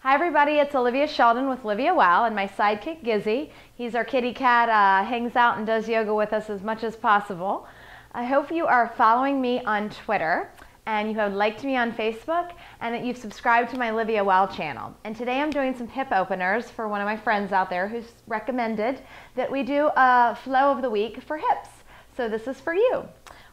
Hi everybody, it's Olivia Sheldon with LiviaWell and my sidekick Gizzy. He's our kitty cat, hangs out and does yoga with us as much as possible. I hope you are following me on Twitter and you have liked me on Facebook and that you've subscribed to my LiviaWell channel. And today I'm doing some hip openers for one of my friends out there who's recommended that we do a flow of the week for hips. So this is for you.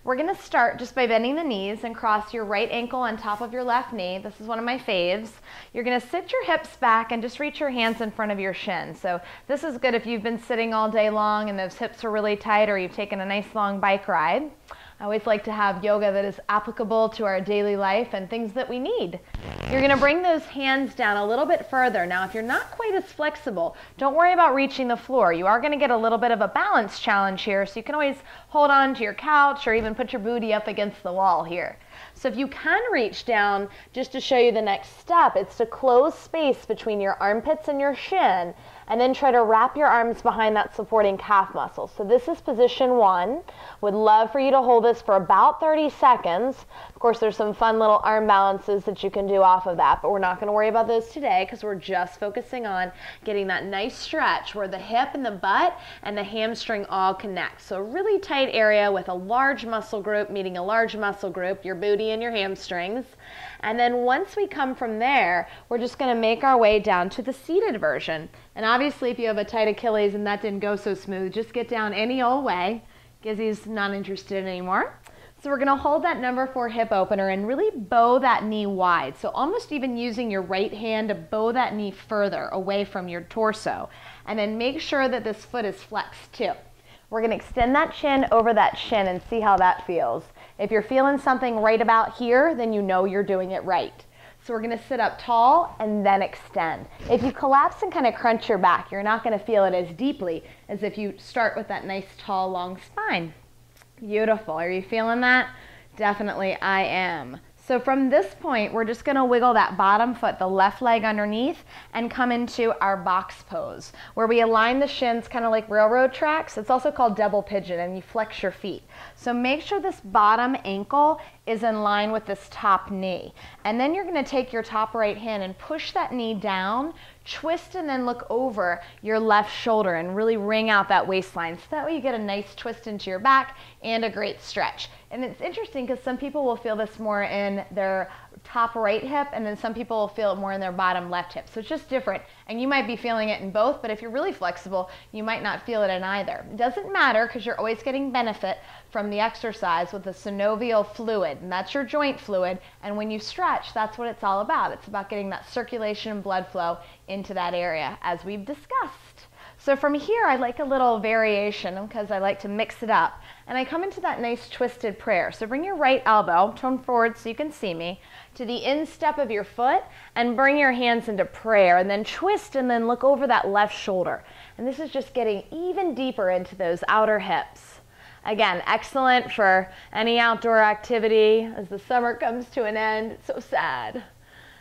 We're going to start just by bending the knees and cross your right ankle on top of your left knee. This is one of my faves. You're going to sit your hips back and just reach your hands in front of your shin. So this is good if you've been sitting all day long and those hips are really tight, or you've taken a nice long bike ride. I always like to have yoga that is applicable to our daily life and things that we need. You're going to bring those hands down a little bit further. Now, if you're not quite as flexible, don't worry about reaching the floor. You are going to get a little bit of a balance challenge here, so you can always hold on to your couch or even put your booty up against the wall here. So if you can reach down, just to show you the next step, it's to close space between your armpits and your shin, and then try to wrap your arms behind that supporting calf muscle. So this is position one. Would love for you to hold this for about 30 seconds. Of course, there's some fun little arm balances that you can do off of that, but we're not going to worry about those today because we're just focusing on getting that nice stretch where the hip and the butt and the hamstring all connect. So a really tight area with a large muscle group meeting a large muscle group, your booty and your hamstrings. And then once we come from there, we're just going to make our way down to the seated version. And obviously, if you have a tight Achilles and that didn't go so smooth, just get down any old way. Gizzy's not interested anymore. So we're going to hold that number 4 hip opener and really bow that knee wide. So almost even using your right hand to bow that knee further away from your torso. And then make sure that this foot is flexed too. We're going to extend that chin over that shin and see how that feels. If you're feeling something right about here, then you know you're doing it right. So we're going to sit up tall and then extend. If you collapse and kind of crunch your back, you're not going to feel it as deeply as if you start with that nice, tall, long spine. Beautiful. Are you feeling that? Definitely I am. So from this point, we're just going to wiggle that bottom foot, the left leg underneath, and come into our box pose, where we align the shins kind of like railroad tracks. It's also called double pigeon, and you flex your feet. So make sure this bottom ankle is in line with this top knee. And then you're going to take your top right hand and push that knee down, twist, and then look over your left shoulder and really wring out that waistline. So that way you get a nice twist into your back and a great stretch. And it's interesting because some people will feel this more in their top right hip, and then some people will feel it more in their bottom left hip. So it's just different. And you might be feeling it in both, but if you're really flexible, you might not feel it in either. It doesn't matter because you're always getting benefit from the exercise with the synovial fluid, and that's your joint fluid. And when you stretch, that's what it's all about. It's about getting that circulation and blood flow into that area, as we've discussed. So from here, I like a little variation because I like to mix it up. And I come into that nice twisted prayer. So bring your right elbow, turn forward so you can see me, to the instep of your foot and bring your hands into prayer, and then twist and then look over that left shoulder. And this is just getting even deeper into those outer hips. Again, excellent for any outdoor activity as the summer comes to an end. It's so sad.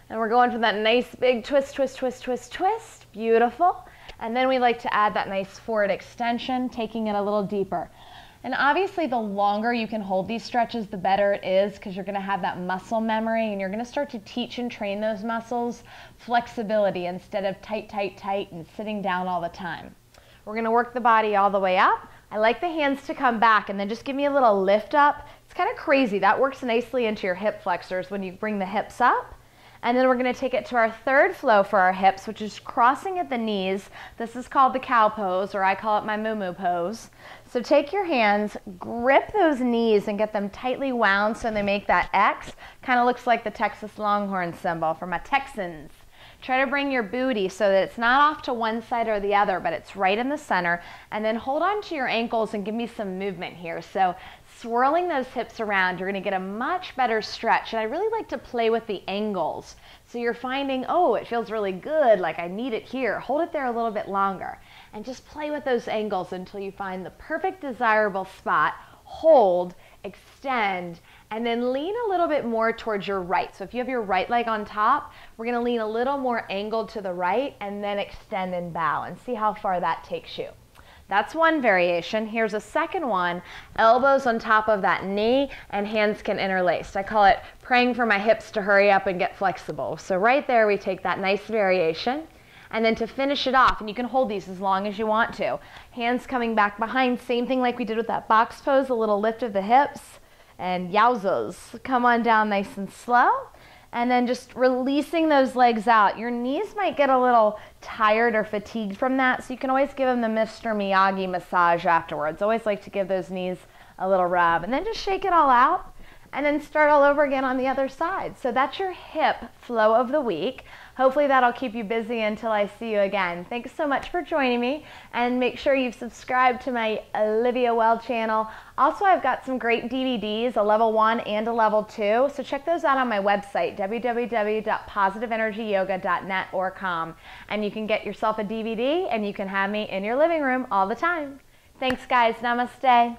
And we're going for that nice big twist, twist, twist, twist, twist. Beautiful. And then we like to add that nice forward extension, taking it a little deeper. And obviously, the longer you can hold these stretches, the better it is, because you're going to have that muscle memory, and you're going to start to teach and train those muscles flexibility instead of tight, tight, tight and sitting down all the time. We're going to work the body all the way up. I like the hands to come back and then just give me a little lift up. It's kind of crazy. That works nicely into your hip flexors when you bring the hips up. And then we're going to take it to our third flow for our hips, which is crossing at the knees. This is called the cow pose, or I call it my moo-moo pose. So take your hands, grip those knees and get them tightly wound so they make that X. Kind of looks like the Texas Longhorn symbol for my Texans. Try to bring your booty so that it's not off to one side or the other, but it's right in the center. And then hold on to your ankles and give me some movement here. So swirling those hips around, you're going to get a much better stretch. And I really like to play with the angles. So you're finding, oh, it feels really good, like I need it here. Hold it there a little bit longer. And just play with those angles until you find the perfect desirable spot. Hold, extend, and then lean a little bit more towards your right. So if you have your right leg on top, we're going to lean a little more angled to the right and then extend and bow and see how far that takes you. That's one variation. Here's a second one, elbows on top of that knee and hands can interlace. I call it praying for my hips to hurry up and get flexible. So right there we take that nice variation. And then to finish it off, and you can hold these as long as you want to, hands coming back behind, same thing like we did with that box pose, a little lift of the hips, and yowzas, come on down nice and slow. And then just releasing those legs out. Your knees might get a little tired or fatigued from that, so you can always give them the Mr. Miyagi massage afterwards. Always like to give those knees a little rub. And then just shake it all out, and then start all over again on the other side. So that's your hip flow of the week. Hopefully that'll keep you busy until I see you again. Thanks so much for joining me, and make sure you've subscribed to my LiviaWell channel. Also, I've got some great DVDs, a level 1 and a level 2, so check those out on my website, www.positiveenergyyoga.net or com, and you can get yourself a DVD and you can have me in your living room all the time. Thanks guys, namaste.